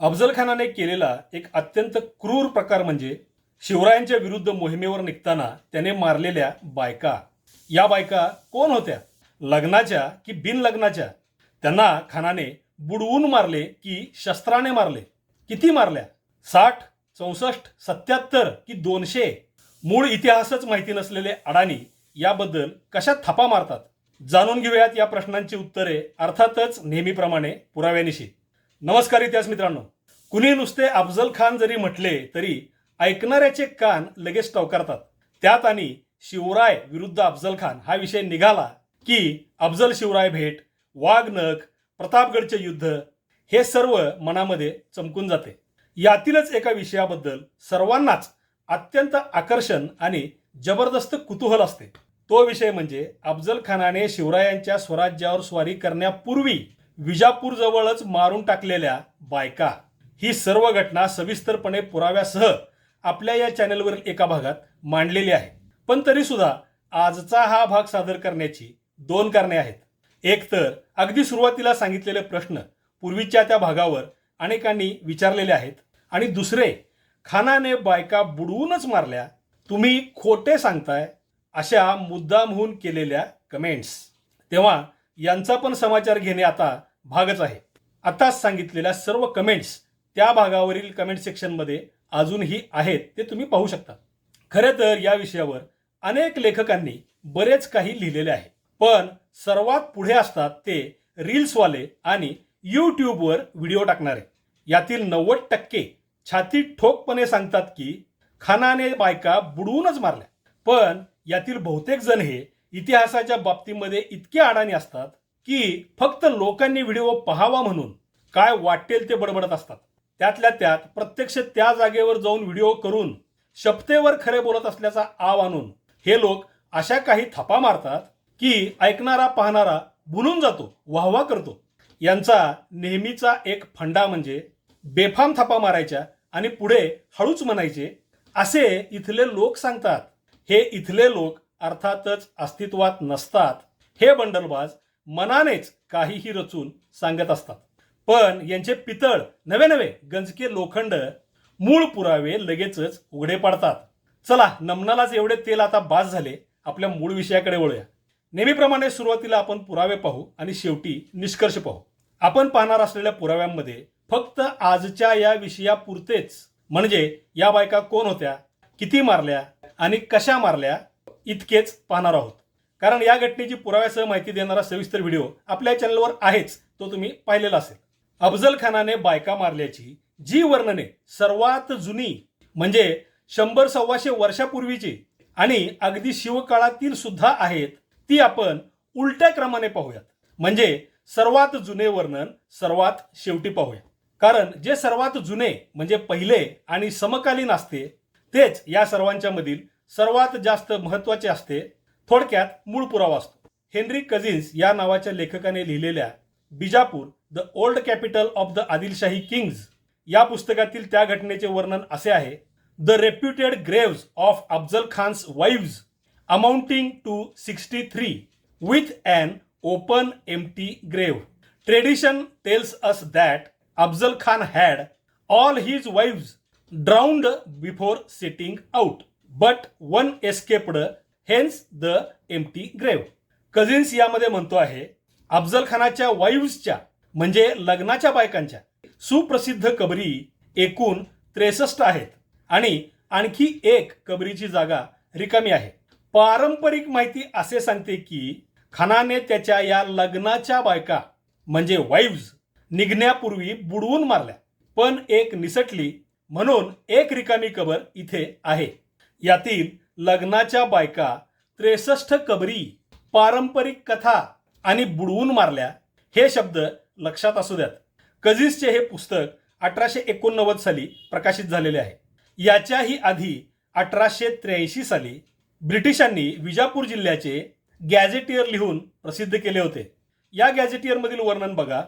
अफजल खानाने केलेला एक अत्यंत क्रूर प्रकार म्हणजे शिवरायांच्या विरुद्ध मोहिमेवर निघताना त्याने मारलेल्या बायका. या बायका कोण होत्या? लग्नाच्या की बिनलग्नाच्या? त्यांना खानाने बुडवून मारले की शस्त्राने मारले? किती मारल्या? 60, 64, 77 की 200? मूळ इतिहासच माहिती नसलेले अडाणी याबद्दल कशा थपा मारतात? जाणून घेऊयात या प्रश्नांची उत्तरे, अर्थातच नेहमीप्रमाणे पुराव्यानिशी. नमस्कार इतिहास मित्रांनो. कुणी नुसते अफजल खान जरी म्हटले तरी ऐकणाऱ्याचे कान लगेच टवकारतात. त्यात आणि शिवराय विरुद्ध अफजल खान हा विषय निघाला की अफजल शिवराय भेट, वाघनख, प्रतापगडचे युद्ध हे सर्व मनामध्ये चमकून जाते. यातीलच एका विषयाबद्दल सर्वांनाच अत्यंत आकर्षण आणि जबरदस्त कुतूहल असते. तो विषय म्हणजे अफजल खानाने शिवरायांच्या स्वराज्यावर स्वारी करण्यापूर्वी विजापूर जवळच मारून टाकलेल्या बायका. ही सर्व घटना सविस्तरपणे पुराव्यासह आपल्या या चॅनलवरील एका भागात मांडलेली आहे. पण तरी सुद्धा आजचा हा भाग सादर करण्याची दोन कारणे आहेत. एक तर अगदी सुरुवातीला सांगितलेले प्रश्न पूर्वीच्या त्या भागावर अनेकांनी विचारलेले आहेत, आणि दुसरे, खानाने बायका बुडवूनच मारल्या, तुम्ही खोटे सांगताय अशा मुद्दामहून केलेल्या कमेंट्स. तेव्हा यांचा पण समाचार घेणे आता भागच आहे. आताच सांगितलेल्या सर्व कमेंट्स त्या भागावरील कमेंट सेक्शनमध्ये अजूनही आहेत, ते तुम्ही पाहू शकता. खरे तर या विषयावर अनेक लेखकांनी बरेच काही लिहिलेले आहे, पण सर्वात पुढे असतात ते रील्सवाले आणि यूट्यूबवर व्हिडिओ टाकणारे. यातील 90% छाती ठोकपणे सांगतात की खानाने बायका बुडवूनच मारल्या. पण यातील बहुतेक जण हे इतिहासाच्या बाबतीमध्ये इतके अडाणी असतात की फक्त लोकांनी व्हिडिओ पाहावा म्हणून काय वाटेल ते बडबडत असतात. त्यातल्या त्यात प्रत्यक्ष त्या जागेवर जाऊन व्हिडिओ करून शपथेवर खरे बोलत असल्याचा आव आणून हे लोक अशा काही थपा मारतात की ऐकणारा पाहणारा भुलून जातो, वाहवा करतो. यांचा नेहमीचा एक फंडा म्हणजे बेफाम थपा मारायच्या आणि पुढे हळूच म्हणायचे असे इथले लोक सांगतात. हे इथले लोक अर्थातच अस्तित्वात नसतात. हे बंडलबाज मनानेच काहीही रचून सांगत असतात. पण यांचे पितळ नवे नवे गंजके लोखंड मूळ पुरावे लगेचच उघडे पाडतात. चला, नमनालाच एवढे तेल आता बास झाले, आपल्या मूळ विषयाकडे वळूया. नेहमीप्रमाणे सुरुवातीला आपण पुरावे पाहू आणि शेवटी निष्कर्ष पाहू. आपण पाहणार असलेल्या पुराव्यांमध्ये फक्त आजच्या या विषयापुरतेच, म्हणजे या बायका कोण होत्या, किती मारल्या आणि कशा मारल्या, इतकेच पाहणार आहोत. कारण या घटनेची पुराव्यासह माहिती देणारा सविस्तर व्हिडिओ आपल्या चॅनलवर आहेच, तो तुम्ही पाहिलेला असेल. अफजल खानाने बायका मारल्याची जी वर्णने सर्वात जुनी, म्हणजे 100-125 वर्षापूर्वीची आणि अगदी शिवकाळातील सुद्धा आहेत, ती आपण उलट्या क्रमाने पाहूयात. म्हणजे सर्वात जुने वर्णन सर्वात शेवटी पाहूया. कारण जे सर्वात जुने म्हणजे पहिले आणि समकालीन असते तेच या सर्वांच्या मधील सर्वात जास्त महत्वाचे असते. थोडक्यात मूळ पुरावा असतो. हेनरी कझिन्स या नावाच्या लेखकाने लिहिलेल्या Bijapur the old capital of the Adilshahi kings या पुस्तकातील त्या घटनेचे वर्णन असे आहे: the reputed graves of Afzal Khan's wives amounting to 63 with an open empty grave. Tradition tells us that Afzal Khan had all his wives drowned before setting out, but one escaped, hence the empty grave. Cousins यामध्ये म्हणतो आहे, अफजल खानाच्या वाईव्सच्या म्हणजे लग्नाच्या बायकांच्या सुप्रसिद्ध कबरी एकूण 63 आहेत आणि आणखी एक कबरीची जागा रिकामी आहे. पारंपरिक माहिती असे सांगते की खानाने त्याच्या या लग्नाच्या बायका म्हणजे वाईव्स निघण्यापूर्वी बुडवून मारल्या, पण एक निसटली म्हणून एक रिकामी कबर इथे आहे. यातील लग्नाच्या बायका, 63 कबरी, पारंपरिक कथा आणि बुडवून मारल्या हे शब्द लक्षात असू द्यात. कझिन्सचे हे पुस्तक 1889 साली प्रकाशित झालेले आहे. याच्याही आधी 1883 साली ब्रिटिशांनी विजापूर जिल्ह्याचे गॅझेटियर लिहून प्रसिद्ध केले होते. या गॅझेटियर मधील वर्णन बघा.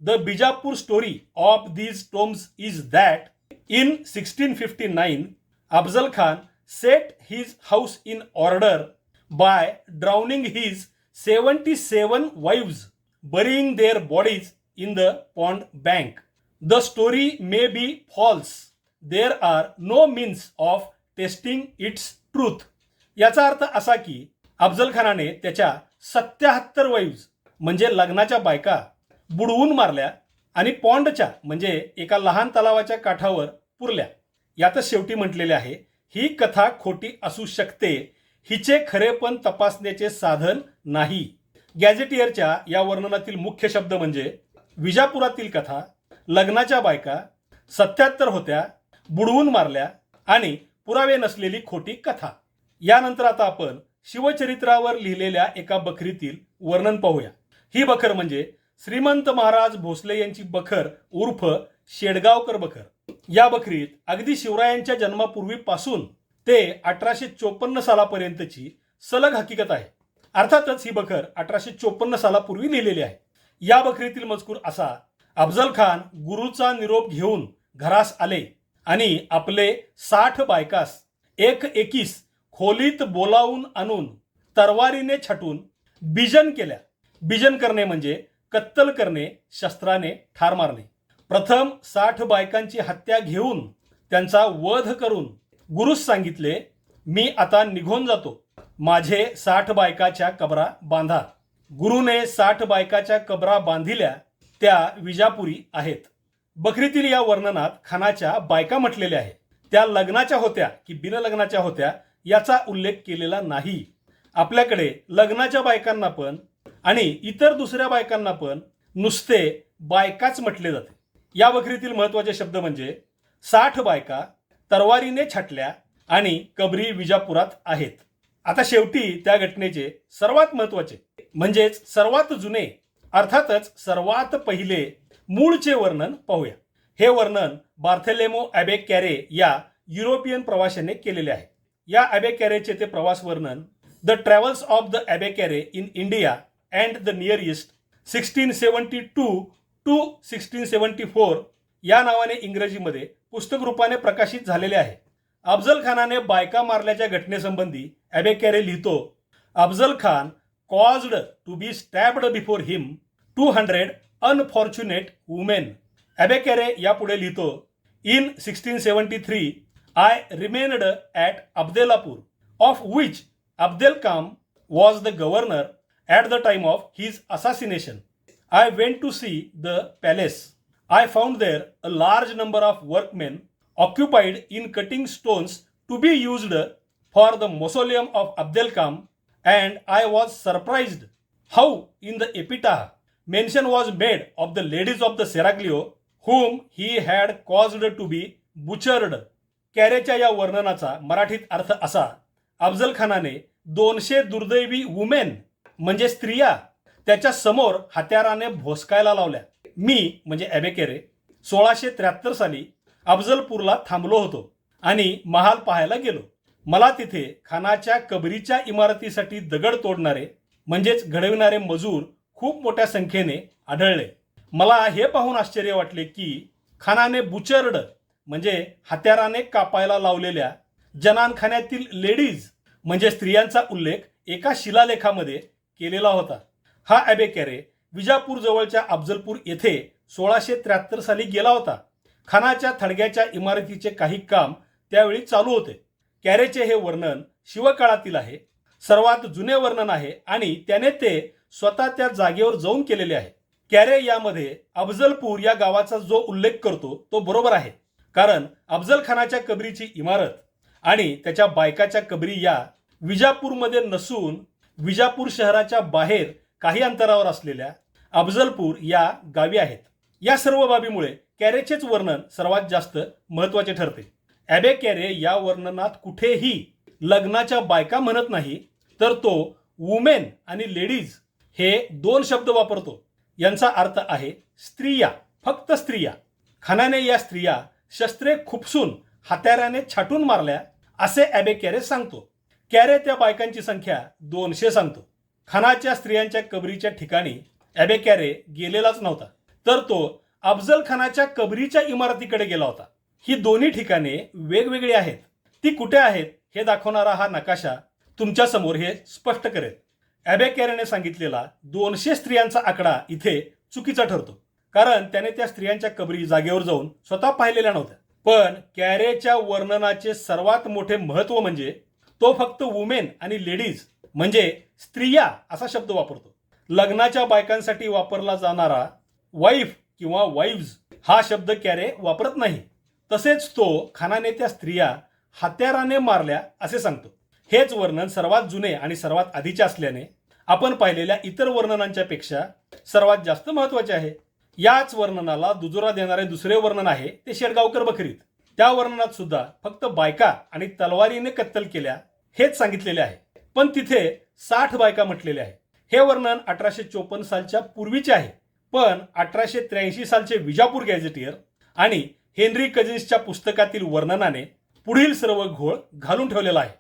The Bijapur story of these tombs is that इन 1659 Afzal Khan set his house in order by drowning his 77 wives, burying their bodies in the pond bank. The story may be false, there are no means of testing its truth. याचा अर्थ असा की अफजल खानाने त्याच्या 77 वाईव्ज म्हणजे लग्नाच्या बायका बुडवून मारल्या आणि पॉन्डच्या म्हणजे एका लहान तलावाच्या काठावर पुरल्या. यातच शेवटी म्हटलेले आहे, ही कथा खोटी असू शकते, हिचे खरेपण तपासण्याचे साधन नाही. गॅझेटियरच्या या वर्णनातील मुख्य शब्द म्हणजे विजापुरातील कथा, लग्नाच्या बायका, 77 होत्या, बुडवून मारल्या आणि पुरावे नसलेली खोटी कथा. यानंतर आता आपण शिवचरित्रावर लिहिलेल्या एका बखरीतील वर्णन पाहूया. ही बखर म्हणजे श्रीमंत महाराज भोसले यांची बखर उर्फ शेडगावकर बखर. या बखरीत अगदी शिवरायांच्या जन्मापूर्वीपासून ते 1854 सालापर्यंतची सलग हकीकत आहे. अर्थातच ही बखर 1854 सालापूर्वी लिहिलेली आहे. या बखरीतील मजकूर असा: अफजल खान गुरुचा निरोप घेऊन घरास आले आणि आपले 60 बायकास एक एकीस खोलीत बोलावून आणून तरवारीने छाटून बिजन केल्या. बिजन करणे म्हणजे कत्तल करणे, शस्त्राने ठार मारणे. प्रथम 60 बायकांची हत्या घेऊन त्यांचा वध करून गुरुस सांगितले, मी आता निघून जातो, माझे 60 बायकाच्या कबरा बांधा. गुरुने 60 बायकाच्या कबरा बांधिल्या, त्या विजापुरी आहेत. बखरीतील या वर्णनात खानाच्या बायका म्हटलेल्या आहेत. त्या लग्नाच्या होत्या की बिनलग्नाच्या होत्या याचा उल्लेख केलेला नाही. आपल्याकडे लग्नाच्या बायकांना पण आणि इतर दुसऱ्या बायकांना पण नुसते बायकाच म्हटले जाते. या बखरीतील महत्वाचे शब्द म्हणजे 60 बायका तरवारीने छाटल्या आणि कबरी विजापुरात आहेत. आता शेवटी त्या घटनेचे सर्वात महत्वाचे म्हणजेच सर्वात जुने अर्थातच सर्वात पहिले मूळचे वर्णन पाहूया. हे वर्णन बार्थेलेमो ॲबे कॅरे या युरोपियन प्रवाशाने केलेले आहे. या ॲबे कॅरेचे ते प्रवास वर्णन the travels of the Abbe Carre in India and the Near East 1672 to 1674 या नावाने इंग्रजीमध्ये पुस्तक रूपाने प्रकाशित झालेले आहे. अफजल खानाने बायका मारल्याच्या घटनेसंबंधी ॲबे कॅरे लिहितो, Afzal Khan caused to be stabbed before him 200 unfortunate women. Abbe Carre यापुढे लिहितो, in 1673 I remained at Abdelapur of which Abdel Khan was the governor at the time of his assassination. I went to see the palace. I found there a large number of workmen occupied in cutting stones to be used for the mausoleum of Abdel Kam, and I was surprised how in the epitaph mention was made of the ladies of the Seraglio whom he had caused to be butchered. कॅरेच्या या वर्णनाचा मराठीत अर्थ असा: अफजल खानाने 200 दुर्दैवी women म्हणजे स्त्रिया त्याच्या समोर हत्याराने भोसकायला लावल्या. मी म्हणजे ॲबे कॅरे 1673 साली अफजलपूरला थांबलो होतो आणि महाल पाहायला गेलो. मला तिथे खानाच्या कबरीच्या इमारतीसाठी दगड तोडणारे म्हणजेच घडविणारे मजूर खूप मोठ्या संख्येने आढळले. मला हे पाहून आश्चर्य वाटले की खानाने बुचर्ड म्हणजे हत्याराने कापायला लावलेल्या जनानखान्यातील लेडीज म्हणजे स्त्रियांचा उल्लेख एका शिलालेखामध्ये केलेला होता. हा ॲबे कॅरे विजापूर जवळच्या अफजलपूर येथे 1673 साली गेला होता. खानाच्या थडग्याच्या इमारतीचे काही काम त्यावेळी चालू होते. कॅरेचे हे वर्णन शिवकाळातील आहे, सर्वात जुने वर्णन आहे आणि त्याने ते स्वतः त्या जागेवर जाऊन केलेले आहे. कॅरे यामध्ये अफजलपूर या गावाचा जो उल्लेख करतो तो बरोबर आहे, कारण अफजल खानाच्या कबरीची इमारत आणि त्याच्या बायकाच्या कबरी या विजापूरमध्ये नसून विजापूर शहराच्या बाहेर काही अंतरावर असलेल्या अफजलपूर या गावी आहेत. या सर्व बाबीमुळे कॅरेचेच वर्णन सर्वात जास्त महत्वाचे ठरते. ॲबे कॅरे या वर्णनात कुठेही लग्नाच्या बायका म्हणत नाही, तर तो वुमेन आणि लेडीज हे 2 शब्द वापरतो. यांचा अर्थ आहे स्त्रिया, फक्त स्त्रिया. खानाने या स्त्रिया शस्त्रे खुपसून हत्याराने छाटून मारल्या असे ॲबे कॅरे सांगतो. कॅरे त्या बायकांची संख्या 200 सांगतो. खानाच्या स्त्रियांच्या कबरीच्या ठिकाणी ॲबे कॅरे गेलेलाच नव्हता, तर तो अफजल खानाच्या कबरीच्या इमारतीकडे गेला होता. ही दोन्ही ठिकाणे वेगवेगळी आहेत. ती कुठे आहेत हे दाखवणारा हा नकाशा तुमच्या समोर हे स्पष्ट करेल. ॲबे कॅरेने सांगितलेला 200 स्त्रियांचा आकडा इथे चुकीचा ठरतो, कारण त्याने त्या स्त्रियांच्या कबरी जागेवर जाऊन स्वतः पाहिलेल्या नव्हत्या. पण कॅरेच्या वर्णनाचे सर्वात मोठे महत्व म्हणजे तो फक्त वुमेन आणि लेडीज म्हणजे स्त्रिया असा शब्द वापरतो. लग्नाच्या बायकांसाठी वापरला जाणारा वाईफ किंवा वाईव्ज हा शब्द कॅरे वापरत नाही. तसेच तो खानाने त्या स्त्रिया हत्याराने मारल्या असे सांगतो. हेच वर्णन सर्वात जुने आणि सर्वात आधीचे असल्याने आपण पाहिलेल्या इतर वर्णनांच्या पेक्षा सर्वात जास्त महत्वाचे आहे. याच वर्णनाला दुजोरा देणारे दुसरे वर्णन आहे ते शेडगावकर बखरीत. त्या वर्णनात सुद्धा फक्त बायका आणि तलवारीने कत्तल केल्या हेच सांगितलेले आहे, पण तिथे 60 बायका म्हटलेल्या आहे. हे वर्णन 1854 सालच्या पूर्वीचे आहे, पण 1883 सालचे विजापूर गॅझेटियर आणि हेनरी कजिन्सच्या पुस्तकातील वर्णनाने पुढील सर्व घोळ घालून ठेवलेला आहे.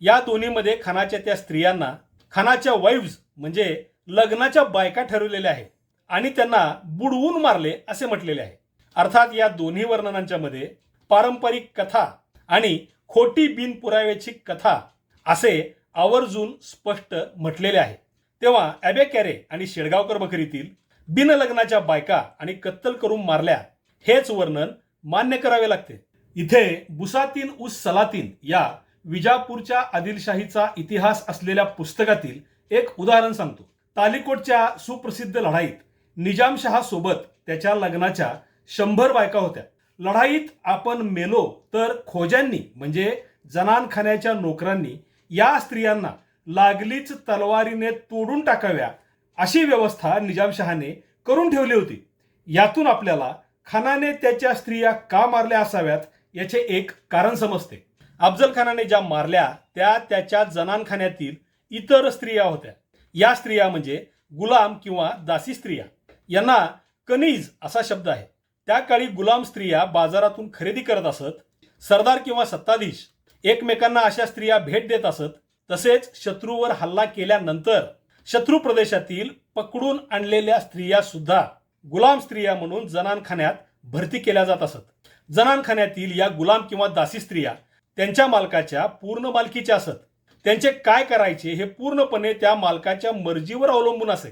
या दोन्हीमध्ये खानाच्या त्या स्त्रियांना खानाच्या वाईव्ज म्हणजे लग्नाच्या बायका ठरवलेल्या आहे आणि त्यांना बुडवून मारले असे म्हटलेले आहे. अर्थात या दोन्ही वर्णनांच्या मध्ये पारंपरिक कथा आणि खोटी बिनपुराव्याची कथा असे आवर्जून स्पष्ट म्हटलेले आहे. तेव्हा ॲबे कॅरे आणि शेडगावकर बखरीतील बिनलग्नाच्या बायका आणि कत्तल करून मारल्या हेच वर्णन मान्य करावे लागते. इथे बुसातीन उस सलातीन या विजापूरच्या आदिलशाहीचा इतिहास असलेल्या पुस्तकातील एक उदाहरण सांगतो. तालिकोटच्या सुप्रसिद्ध लढाईत निजामशहा सोबत त्याच्या लग्नाच्या 100 बायका होत्या. लढाईत आपण मेलो तर खोज्यांनी म्हणजे जनानखान्याच्या नोकरांनी या स्त्रियांना लागलीच तलवारीने तोडून टाकाव्या अशी व्यवस्था निजामशहाने करून ठेवली होती. यातून आपल्याला खानाने त्याच्या स्त्रिया का मारल्या असाव्यात याचे एक कारण समजते. अफजल खानाने ज्या मारल्या त्या त्याच्या जनानखान्यातील इतर स्त्रिया होत्या. या स्त्रिया म्हणजे गुलाम किंवा दासी स्त्रिया. यांना कनीज असा शब्द आहे. त्या काळी गुलाम स्त्रिया बाजारातून खरेदी करत असत. सरदार किंवा सत्ताधीश एकमेकांना अशा स्त्रिया भेट देत असत. तसेच शत्रूवर हल्ला केल्यानंतर शत्रू प्रदेशातील पकडून आणलेल्या स्त्रिया सुद्धा गुलाम स्त्रिया म्हणून जनानखान्यात भरती केल्या जात असत. जनानखान्यातील या गुलाम किंवा दासी स्त्रिया त्यांच्या मालकाच्या पूर्ण मालकीच्या असत. त्यांचे काय करायचे हे पूर्णपणे त्या मालकाच्या मर्जीवर अवलंबून असे.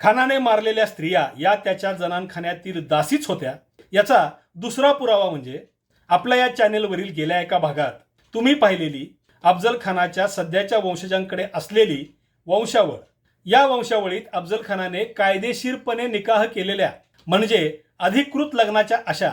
खानाने मारलेल्या स्त्रिया या त्याच्या जनानखान्यातील दासीच होत्या. याचा दुसरा पुरावा म्हणजे आपल्या या चॅनेलवरील गेल्या एका भागात तुम्ही पाहिलेली अफजल खानाच्या सध्याच्या वंशजांकडे असलेली वंशावळ. या वंशावळीत अफजल खानाने कायदेशीरपणे निकाह केलेल्या म्हणजे अधिकृत लग्नाच्या अशा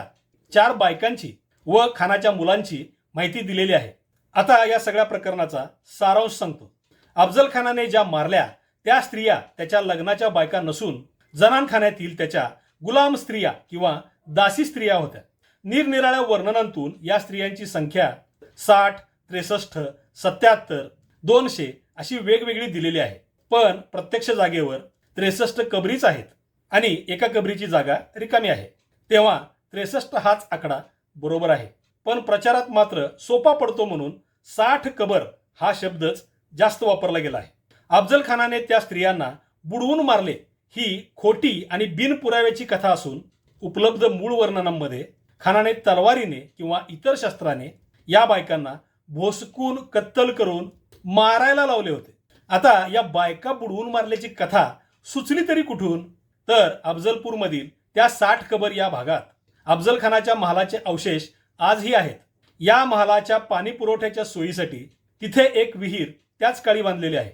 4 बायकांची व खानाच्या मुलांची माहिती दिलेली आहे. आता या सगळ्या प्रकरणाचा सारांश सांगतो. अफजल खानाने ज्या मारल्या त्या स्त्रिया त्याच्या लग्नाच्या बायका नसून जनानखान्यातील त्याच्या गुलाम स्त्रिया किंवा दासी स्त्रिया होत्या. निरनिराळ्या वर्णनांतून या स्त्रियांची संख्या 60, 63, 77, 200 अशी वेगवेगळी दिलेली आहे. पण प्रत्यक्ष जागेवर 63 कबरीच आहेत आणि एका कबरीची जागा रिकामी आहे. तेव्हा 63 हाच आकडा बरोबर आहे. पण प्रचारात मात्र सोपा पडतो म्हणून 60 कबर हा शब्दच जास्त वापरला गेला आहे. अफजल खानाने त्या स्त्रियांना बुडवून मारले ही खोटी आणि बिनपुराव्याची कथा असून उपलब्ध मूळ वर्णनांमध्ये खानाने तलवारीने किंवा इतर शस्त्राने या बायकांना भोसकून कत्तल करून मारायला लावले होते. आता या बायका बुडवून मारल्याची कथा सुचली तरी कुठून? तर अफजलपूरमधील त्या 60 कबर या भागात अफजल खानाच्या महालाचे अवशेष आजही आहेत. या महालाच्या पाणी पुरवठ्याच्या सोयीसाठी तिथे एक विहीर त्याच काळी बांधलेली आहे.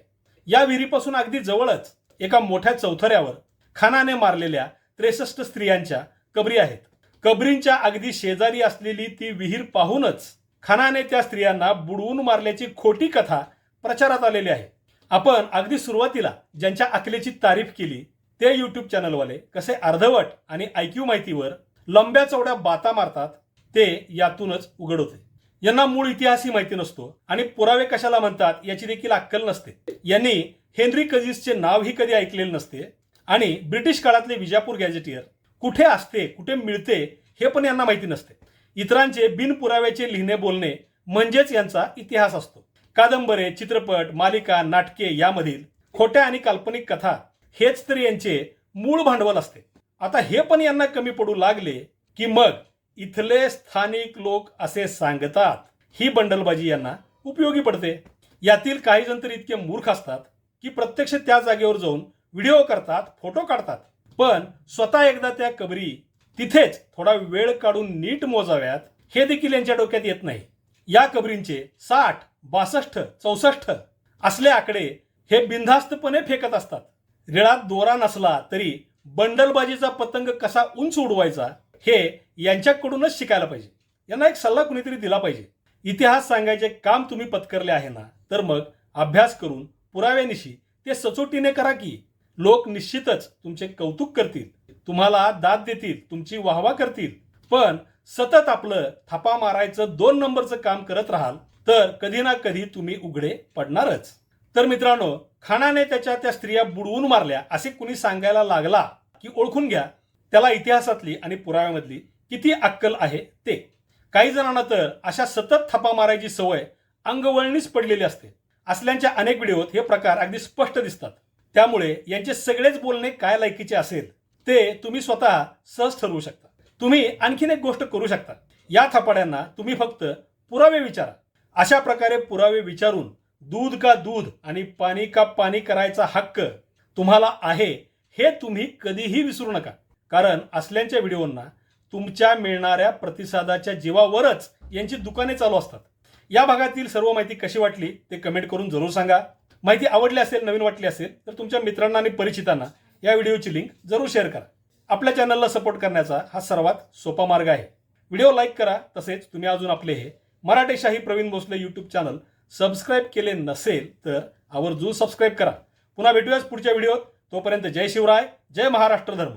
या विहिरीपासून अगदी जवळच एका मोठ्या चौथऱ्यावर खानाने मारलेल्या 63 स्त्रियांच्या कबरी आहेत. कबरींच्या अगदी शेजारी असलेली ती विहीर पाहूनच खानाने त्या स्त्रियांना बुडवून मारल्याची खोटी कथा प्रचारात आलेली आहे. आपण अगदी सुरुवातीला ज्यांच्या अकलेची तारीफ केली ते यूट्यूब चॅनलवाले कसे अर्धवट आणि IQ माहितीवर लंब्या चौड्या बाता मारतात ते यातूनच उघड होते. यांना मूळ इतिहासही माहिती नसतो आणि पुरावे कशाला म्हणतात याची देखील अक्कल नसते. यांनी हेनरी कजिन्सचे नावही कधी ऐकलेले नसते आणि ब्रिटिश काळातले विजापूर गॅझेटियर कुठे असते कुठे मिळते हे पण यांना माहिती नसते. इतरांचे बिनपुराव्याचे लिहिणे बोलणे म्हणजेच यांचा इतिहास असतो. कादंबरे, चित्रपट, मालिका, नाटके यामधील खोट्या आणि काल्पनिक कथा हेच तर यांचे मूळ भांडवल असते. आता हे पण यांना कमी पडू लागले की मग इथले स्थानिक लोक असे सांगतात ही बंडलबाजी यांना उपयोगी पडते. यातील काही जण तर इतके मूर्ख असतात की प्रत्यक्ष त्या जागेवर जाऊन व्हिडिओ करतात, फोटो काढतात, पण स्वतः एकदा त्या कबरी तिथेच थोडा वेळ काढून नीट मोजाव्यात हे देखील यांच्या डोक्यात येत नाही. या कबरींचे 60, 62, 64 असले आकडे हे बिनधास्तपणे फेकत असतात. रिळात दोरा नसला तरी बंडलबाजीचा पतंग कसा उंच उडवायचा हे यांच्याकडूनच शिकायला पाहिजे. यांना एक सल्ला कुणीतरी दिला पाहिजे. इतिहास सांगायचे काम तुम्ही पत्करले आहे ना, तर मग अभ्यास करून पुराव्यानिशी ते सचोटीने करा की लोक निश्चितच तुमचे कौतुक करतील, तुम्हाला दाद देतील, तुमची वाहवा करतील. पण सतत आपलं थापा मारायचं 2 नंबरचं काम करत राहाल तर कधी ना कधी तुम्ही उघडे पडणारच. तर मित्रांनो, खानाने त्या स्त्रिया बुडवून मारल्या असे कुणी सांगायला लागला की ओळखून घ्या त्याला इतिहासातली आणि पुराव्यामधली किती अक्कल आहे ते. काही जणांना तर अशा सतत थापा मारायची सवय अंगवळणीच पडलेली असते. असल्यांच्या अनेक व्हिडिओत हे प्रकार अगदी स्पष्ट दिसतात. त्यामुळे यांचे सगळेच बोलणे काय लायकीचे असेल ते तुम्ही स्वतः सहज ठरवू शकता. तुम्ही आणखीन एक गोष्ट करू शकता. या थापाड्यांना तुम्ही फक्त पुरावे विचारा. अशा प्रकारे पुरावे विचारून दूध का दूध आणि पाणी का पाणी करायचा हक्क तुम्हाला आहे हे तुम्ही कधीही विसरू नका. कारण असल्यांच्या व्हिडिओंना तुमच्या मिळणाऱ्या प्रतिसादाच्या जीवावरच यांची दुकाने चालू असतात. या भागातील सर्व माहिती कशी वाटली ते कमेंट करून जरूर सांगा. माहिती आवडली असेल, नवीन वाटली असेल तर तुमच्या मित्रांना आणि परिचितांना या व्हिडिओची लिंक जरूर शेअर करा. आपल्या चॅनलला सपोर्ट करण्याचा हा सर्वात सोपा मार्ग आहे. व्हिडिओ लाईक करा. तसेच तुम्ही अजून आपले हे Maratheshahi Pravin Bhosale YouTube channel subscribe केले नसेल तर आवर्जून सबस्क्राईब करा. पुन्हा भेटूयाच पुढच्या व्हिडिओत. तोपर्यंत जय शिवराय, जय महाराष्ट्र धर्म.